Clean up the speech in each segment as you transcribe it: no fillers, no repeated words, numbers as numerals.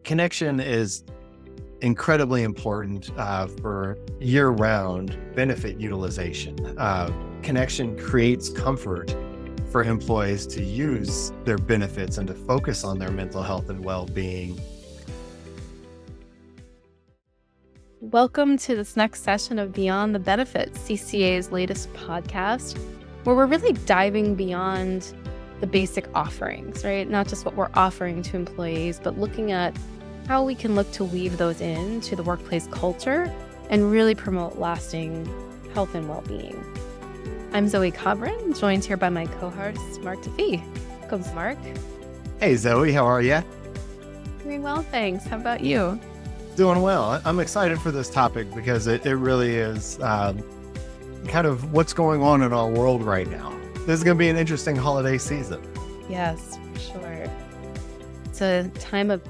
Connection is incredibly important for year-round benefit utilization. Connection creates comfort for employees to use their benefits and to focus on their mental health and well-being. Welcome to this next session of Beyond the Benefits, CCA's latest podcast, where we're really diving beyond the basic offerings, right? Not just what we're offering to employees, but looking at how we can look to weave those into the workplace culture and really promote lasting health and well-being. I'm Zoe Cobran, joined here by my co-host, Mark Defee. Welcome, Mark. Hey, Zoe, how are you? Doing well, thanks. How about you? Doing well. I'm excited for this topic because it really is kind of what's going on in our world right now. This is going to be an interesting holiday season. Yes, for sure. It's a time of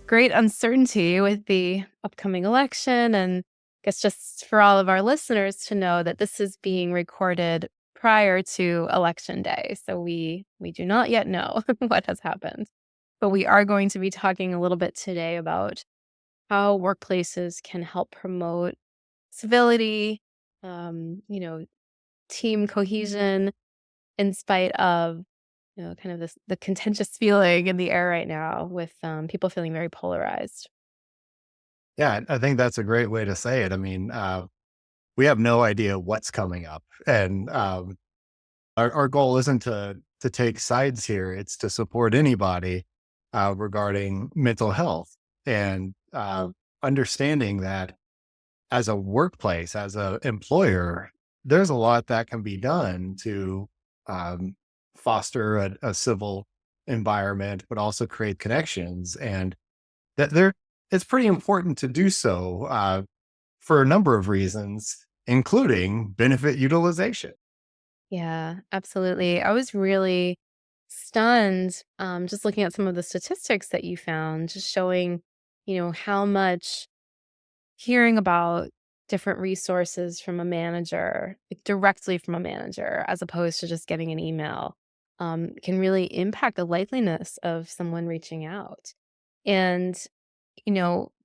great uncertainty with the upcoming election, and I guess just for all of our listeners to know that this is being recorded prior to Election Day. So we do not yet know what has happened. But we are going to be talking a little bit today about how workplaces can help promote civility, team cohesion in spite of, kind of the contentious feeling in the air right now with people feeling very polarized. Yeah, I think that's a great way to say it. I mean, we have no idea what's coming up, and our goal isn't to take sides here. It's to support anybody regarding mental health and understanding that as a workplace, as an employer, there's a lot that can be done to foster a civil environment, but also create connections. And that it's pretty important to do so for a number of reasons, including benefit utilization. Yeah, absolutely. I was really stunned just looking at some of the statistics that you found, just showing, how much hearing about different resources from a manager, like directly from a manager, as opposed to just getting an email, can really impact the likeliness of someone reaching out. And,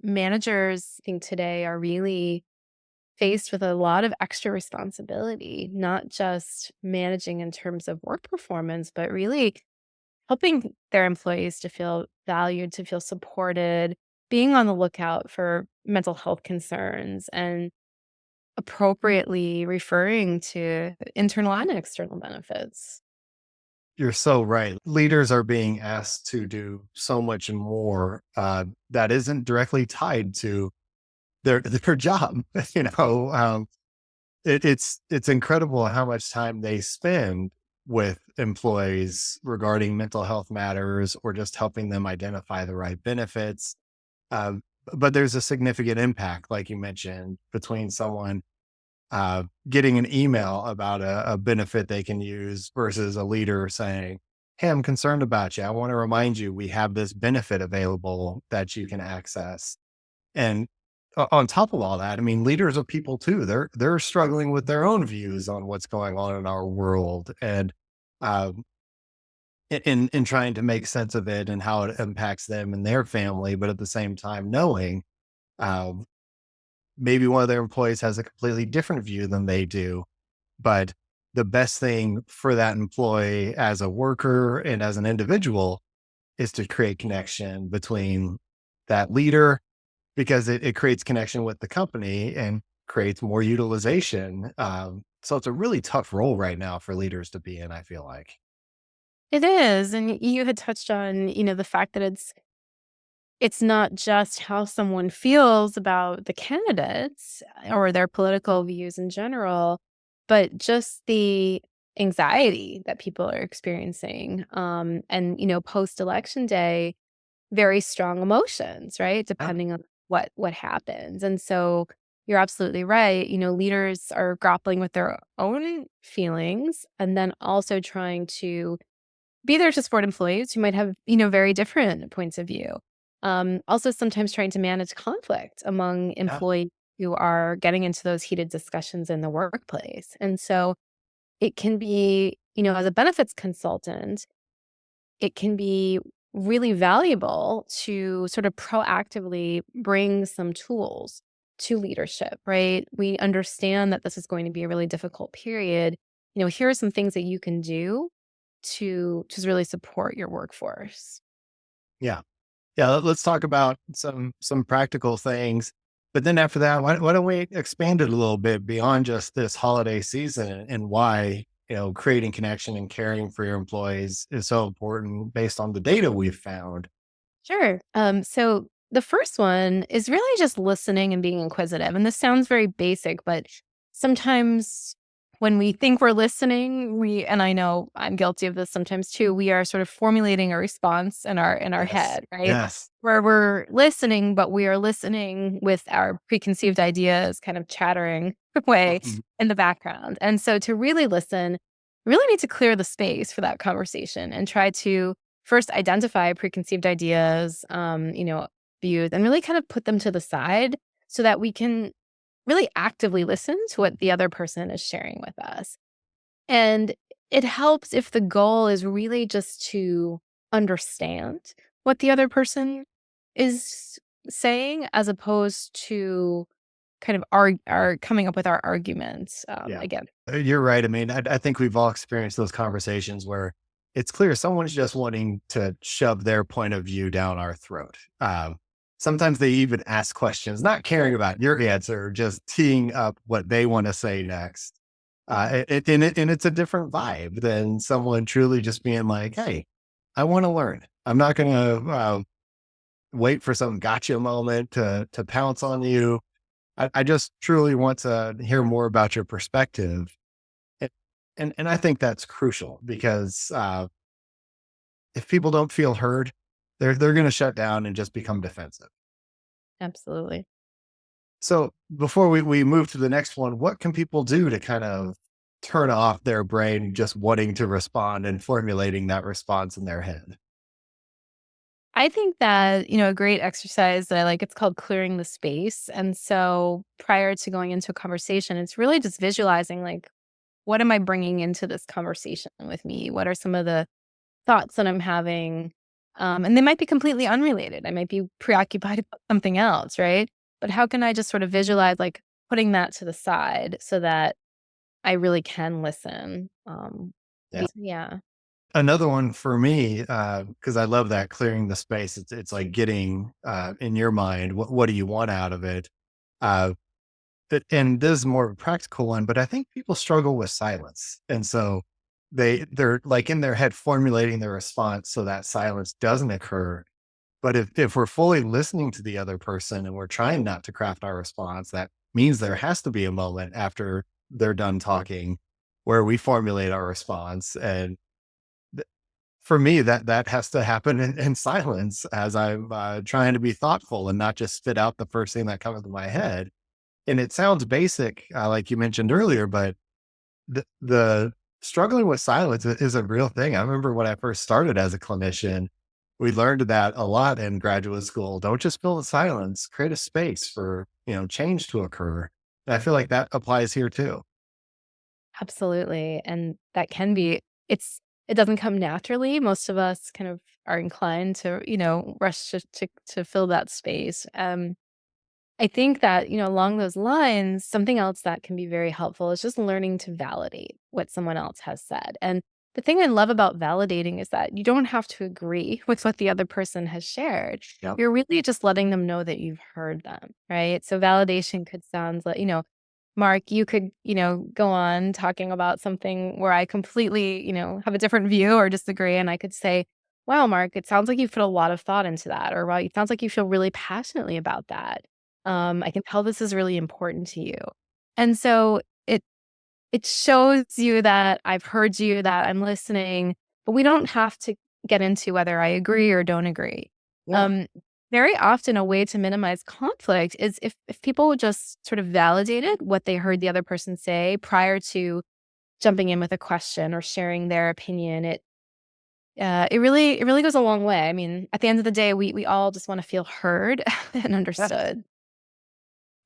managers, I think today are really faced with a lot of extra responsibility, not just managing in terms of work performance, but really helping their employees to feel valued, to feel supported, being on the lookout for mental health concerns, and appropriately referring to internal and external benefits. You're so right. Leaders are being asked to do so much more that isn't directly tied to their job. You know, it's incredible how much time they spend with employees regarding mental health matters or just helping them identify the right benefits. Um, but there's a significant impact, like you mentioned, between someone getting an email about a benefit they can use versus a leader saying, "Hey, I'm concerned about you. I want to remind you we have this benefit available that you can access." And on top of all that, I mean, leaders are people too. They're struggling with their own views on what's going on in our world, and um, in trying to make sense of it and how it impacts them and their family. But at the same time, knowing um, maybe one of their employees has a completely different view than they do, but the best thing for that employee as a worker and as an individual is to create connection between that leader because it creates connection with the company and creates more utilization. So it's a really tough role right now for leaders to be in, I feel like. It is, and you had touched on, the fact that it's not just how someone feels about the candidates or their political views in general, but just the anxiety that people are experiencing. And, post election day, very strong emotions, right? Yeah. Depending on what happens. And so you're absolutely right. Leaders are grappling with their own feelings and then also trying to be there to support employees who might have, very different points of view. Also, sometimes trying to manage conflict among Yeah. employees who are getting into those heated discussions in the workplace. And so it can be, as a benefits consultant, it can be really valuable to sort of proactively bring some tools to leadership, right? We understand that this is going to be a really difficult period. Here are some things that you can do to really support your workforce. Yeah. Yeah, let's talk about some practical things. But then after that, why don't we expand it a little bit beyond just this holiday season and why, creating connection and caring for your employees is so important based on the data we've found. Sure. So the first one is really just listening and being inquisitive. And this sounds very basic, but sometimes when we think we're listening, and I know I'm guilty of this sometimes too, we are sort of formulating a response in our Yes. head, right? Yes. Where we're listening, but we are listening with our preconceived ideas kind of chattering away Mhm. in the background. And so to really listen, really need to clear the space for that conversation and try to first identify preconceived ideas, views, and really kind of put them to the side so that we can really actively listen to what the other person is sharing with us. And it helps if the goal is really just to understand what the other person is saying as opposed to kind of are coming up with our arguments Yeah. again. You're right. I mean, I think we've all experienced those conversations where it's clear someone's just wanting to shove their point of view down our throat. Sometimes they even ask questions, not caring about your answer, just teeing up what they want to say next. And it's a different vibe than someone truly just being like, "Hey, I want to learn. I'm not going to wait for some gotcha moment to pounce on you. I just truly want to hear more about your perspective." And and I think that's crucial because, if people don't feel heard, they're gonna shut down and just become defensive. Absolutely. So, before we move to the next one, what can people do to kind of turn off their brain just wanting to respond and formulating that response in their head? I think that, a great exercise that I like, it's called clearing the space. And so prior to going into a conversation, it's really just visualizing like, what am I bringing into this conversation with me? What are some of the thoughts that I'm having? And they might be completely unrelated. I might be preoccupied about something else, right? But how can I just sort of visualize like putting that to the side so that I really can listen? Yeah. Yeah, Another one for me, because I love that clearing the space. It's like getting, in your mind, what do you want out of it? Uh, and this is more of a practical one, but I think people struggle with silence. And so they're like in their head formulating their response so that silence doesn't occur. But if we're fully listening to the other person and we're trying not to craft our response, that means there has to be a moment after they're done talking where we formulate our response. And th- for me, that has to happen in silence as I'm trying to be thoughtful and not just spit out the first thing that comes to my head. And it sounds basic, like you mentioned earlier, but the struggling with silence is a real thing. I remember when I first started as a clinician, we learned that a lot in graduate school. Don't just fill the silence, create a space for, change to occur. And I feel like that applies here too. absolutely. And that can be, it doesn't come naturally. Most of us kind of are inclined to, rush to fill that space. I think that, along those lines, something else that can be very helpful is just learning to validate what someone else has said. And the thing I love about validating is that you don't have to agree with what the other person has shared. Yep. You're really just letting them know that you've heard them, right? So validation could sound like, Mark, you could, go on talking about something where I completely, have a different view or disagree. And I could say, wow, Mark, it sounds like you put a lot of thought into that. Or, wow, it sounds like you feel really passionately about that. I can tell this is really important to you. And so it shows you that I've heard you, that I'm listening, but we don't have to get into whether I agree or don't agree. Yeah. Um, Very often a way to minimize conflict is if people would just sort of validated what they heard the other person say prior to jumping in with a question or sharing their opinion. It really goes a long way. I mean, at the end of the day, we all just want to feel heard and Yes. understood.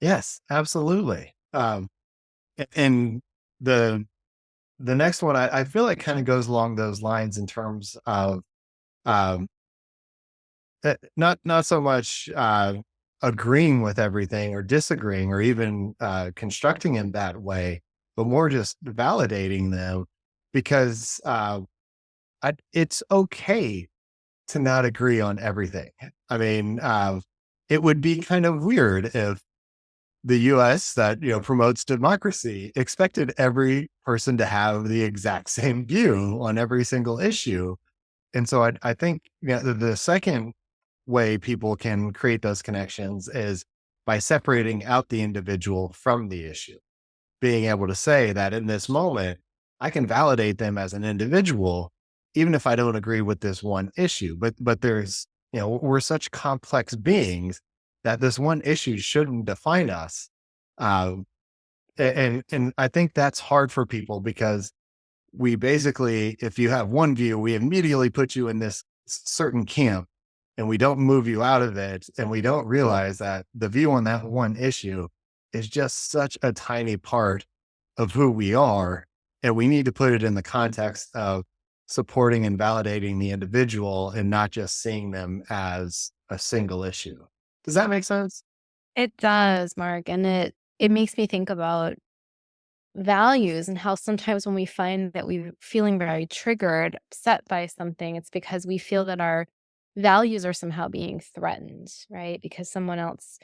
Yes, absolutely. And the the next one I feel like kind of goes along those lines in terms of not so much agreeing with everything or disagreeing or even constructing in that way, but more just validating them because it's okay to not agree on everything. I mean, it would be kind of weird if the US that, promotes democracy expected every person to have the exact same view on every single issue. And so I think the second way people can create those connections is by separating out the individual from the issue, being able to say that in this moment, I can validate them as an individual, even if I don't agree with this one issue. But there's, we're such complex beings that this one issue shouldn't define us. Um, and I think that's hard for people because we basically, if you have one view, we immediately put you in this certain camp and we don't move you out of it. And we don't realize that the view on that one issue is just such a tiny part of who we are. And we need to put it in the context of supporting and validating the individual and not just seeing them as a single issue. Does that make sense? It does, Mark, and it makes me think about values and how sometimes when we find that we're feeling very triggered, upset by something, it's because we feel that our values are somehow being threatened, right? Because someone else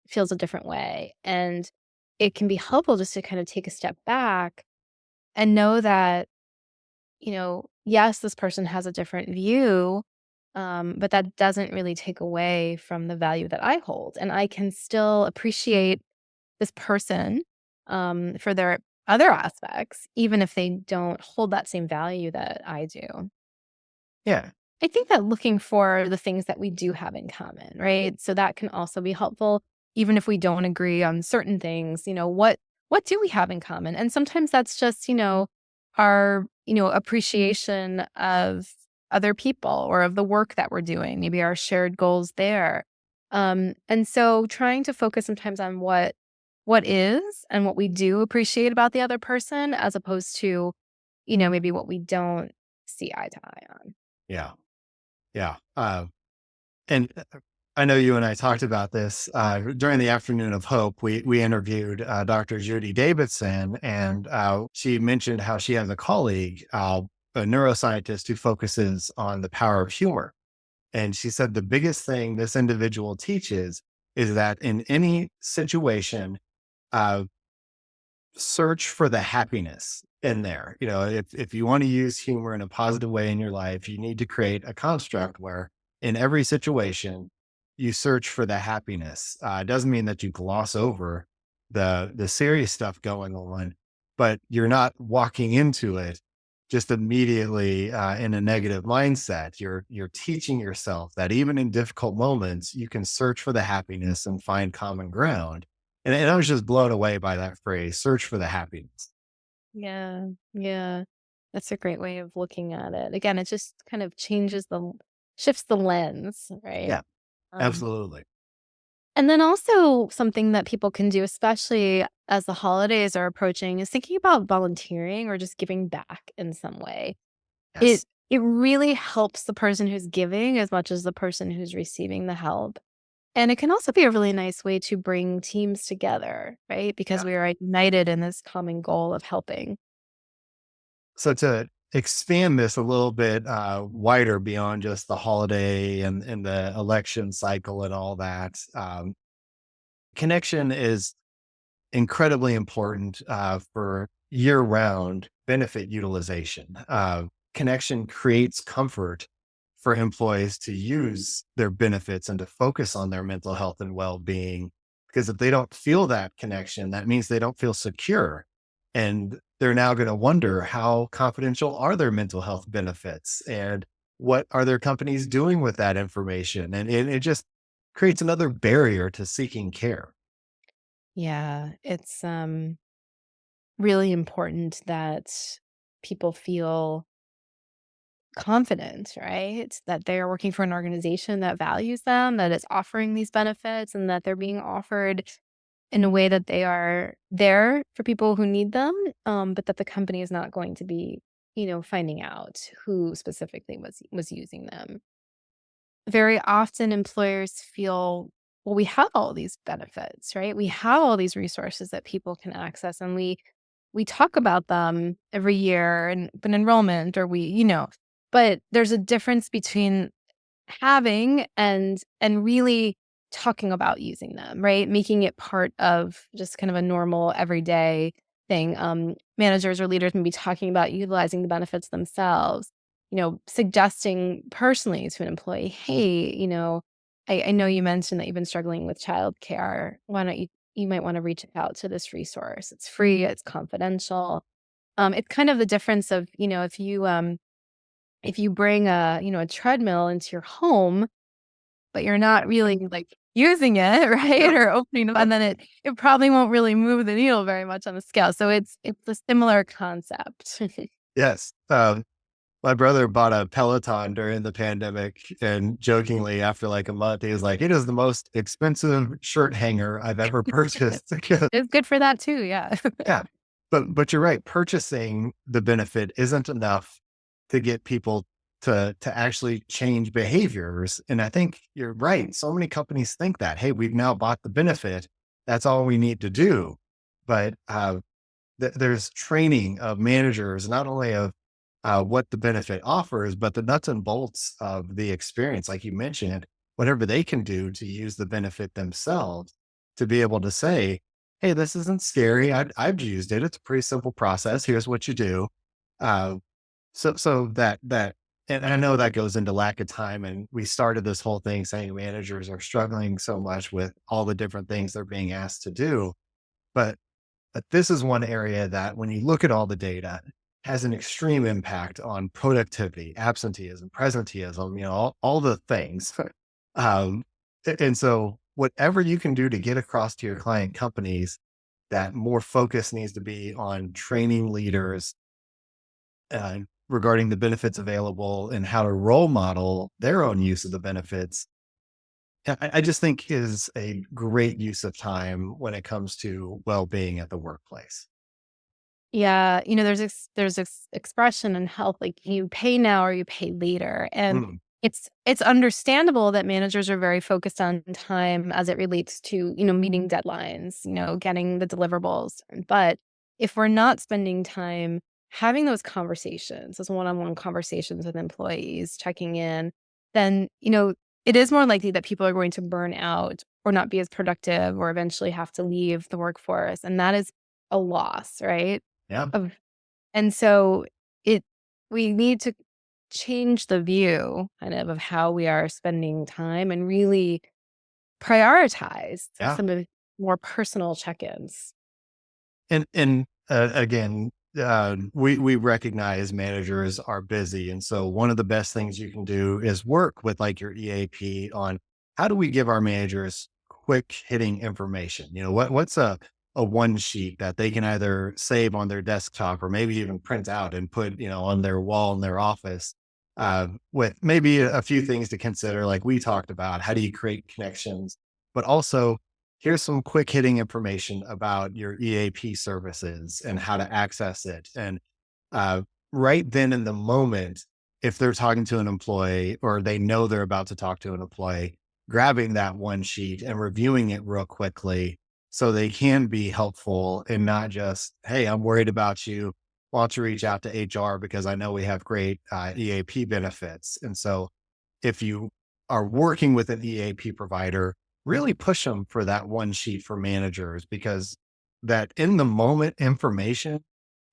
feels a different way. And it can be helpful just to kind of take a step back and know that, yes, this person has a different view, but that doesn't really take away from the value that I hold. And I can still appreciate this person for their other aspects, even if they don't hold that same value that I do. Yeah. I think that looking for the things that we do have in common, right? So that can also be helpful, even if we don't agree on certain things. What do we have in common? And sometimes that's just our appreciation of other people or of the work that we're doing. Maybe our shared goals there. And so trying to focus sometimes on what is and what we do appreciate about the other person, as opposed to maybe what we don't see eye to eye on. Yeah. Yeah. And I know you and I talked about this during the Afternoon of Hope. We interviewed Dr. Judy Davidson, and she mentioned how she has a colleague, a neuroscientist who focuses on the power of humor. And she said the biggest thing this individual teaches is that in any situation, uh, search for the happiness in there. If you want to use humor in a positive way in your life, you need to create a construct where in every situation you search for the happiness. It doesn't mean that you gloss over the serious stuff going on, but you're not walking into it just immediately in a negative mindset. You're teaching yourself that even in difficult moments, you can search for the happiness and find common ground. And I was just blown away by that phrase, search for the happiness. Yeah, yeah. That's a great way of looking at it. Again, it just kind of shifts the lens, right? Yeah, Um, absolutely. and then also something that people can do, especially as the holidays are approaching, is thinking about volunteering or just giving back in some way. It Yes. it really helps the person who's giving as much as the person who's receiving the help. And it can also be a really nice way to bring teams together, right? Because Yeah. we are united in this common goal of helping. So to expand this a little bit wider beyond just the holiday and the election cycle and all that, connection is incredibly important for year round benefit utilization. Connection creates comfort for employees to use their benefits and to focus on their mental health and well being. Because if they don't feel that connection, that means they don't feel secure. And they're now going to wonder how confidential are their mental health benefits and what are their companies doing with that information. And it just creates another barrier to seeking care. Yeah, it's really important that people feel confident, right? That they are working for an organization that values them, that is offering these benefits, and that they're being offered in a way that they are there for people who need them, but that the company is not going to be, finding out who specifically was using them. very often employers feel, well, we have all these benefits, right? We have all these resources that people can access, and we talk about them every year and open enrollment, or but there's a difference between having and really talking about using them, right? Making it part of just kind of a normal everyday thing. Managers or leaders may be talking about utilizing the benefits themselves, suggesting personally to an employee, hey, I know you mentioned that you've been struggling with childcare. Why don't you might want to reach out to this resource. It's free, it's confidential. It's kind of the difference of, if you bring a treadmill into your home, but you're not really, like, using it, right? Or opening them, and then it probably won't really move the needle very much on the scale. So it's a similar concept. Yes. My brother bought a Peloton during the pandemic, and jokingly, after like a month, he was like, "It is the most expensive shirt hanger I've ever purchased." It's good for that too, yeah. Yeah. But you're right. Purchasing the benefit isn't enough to get people to actually change behaviors. And I think you're right. So many companies think that, hey, we've now bought the benefit. That's all we need to do. But there's training of managers, not only of what the benefit offers, but the nuts and bolts of the experience, like you mentioned, whatever they can do to use the benefit themselves to be able to say, hey, this isn't scary. I've used it. It's a pretty simple process. Here's what you do. Uh, so and I know that goes into lack of time. And we started this whole thing saying managers are struggling so much with all the different things they're being asked to do. But this is one area that when you look at all the data, has an extreme impact on productivity, absenteeism, presenteeism, all the things. um, and so whatever you can do to get across to your client companies that more focus needs to be on training leaders regarding the benefits available and how to role model their own use of the benefits. I just think is a great use of time when it comes to well-being at the workplace. Yeah, there's this expression in health, like, you pay now or you pay later, and Mm, it's understandable that managers are very focused on time as it relates to, meeting deadlines, getting the deliverables. But if we're not spending time having those conversations, those one-on-one conversations with employees, checking in, then, it is more likely that people are going to burn out or not be as productive or eventually have to leave the workforce. And that is a loss, right? yeah. Of and so it we need to change the view kind of how we are spending time and really prioritize Yeah. some of the more personal check-ins. And again, we recognize managers are busy, and so one of the best things you can do is work with like your EAP on how do we give our managers quick hitting information. What's a one sheet that they can either save on their desktop or maybe even print out and put on their wall in their office, with maybe a few things to consider, like we talked about. How do you create connections, but also here's some quick hitting information about your EAP services and how to access it. And uh, right then in the moment, if they're talking to an employee or they know they're about to talk to an employee, grabbing that one sheet and reviewing it real quickly so they can be helpful and not just, hey, I'm worried about you. Why don't you reach out to HR because I know we have great EAP benefits. And so if you are working with an EAP provider, really push them for that one sheet for managers, because that in the moment information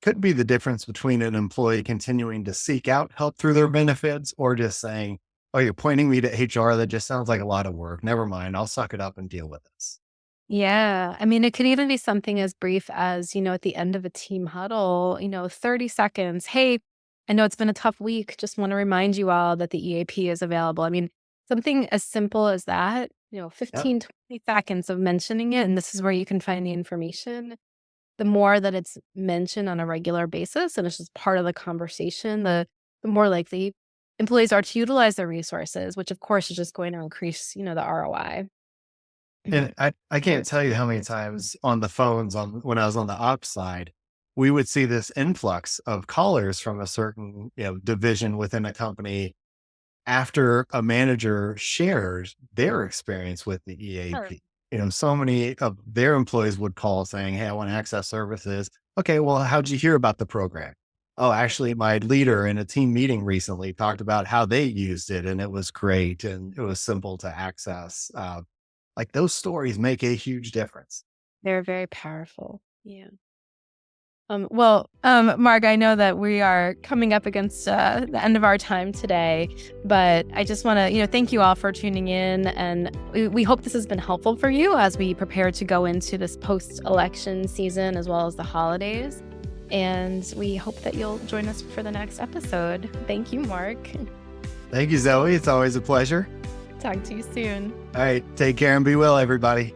could be the difference between an employee continuing to seek out help through their benefits or just saying, oh, you're pointing me to HR. That just sounds like a lot of work. Never mind. I'll suck it up and deal with this. Yeah. I mean, it could even be something as brief as, at the end of a team huddle, 30 seconds. Hey, I know it's been a tough week. Just want to remind you all that the EAP is available. I mean, something as simple as that, Yep. 15, 20 seconds of mentioning it. And this is where you can find the information. The more that it's mentioned on a regular basis and it's just part of the conversation, the more likely employees are to utilize their resources, which of course is just going to increase, the ROI. And I can't tell you how many times on the phones when I was on the ops side, we would see this influx of callers from a certain, division within a company after a manager shares their experience with the Sure. EAP. So many of their employees would call saying, "Hey, I want to access services." Okay, well, how'd you hear about the program? Oh, actually, my leader in a team meeting recently talked about how they used it and it was great and it was simple to access. Like those stories make a huge difference. They're very powerful. Yeah. Mark, I know that we are coming up against the end of our time today, but I just want to, thank you all for tuning in, and we hope this has been helpful for you as we prepare to go into this post-election season as well as the holidays. And we hope that you'll join us for the next episode. Thank you, Mark. Thank you, Zoe. It's always a pleasure. Talk to you soon. All right. Take care and be well, everybody.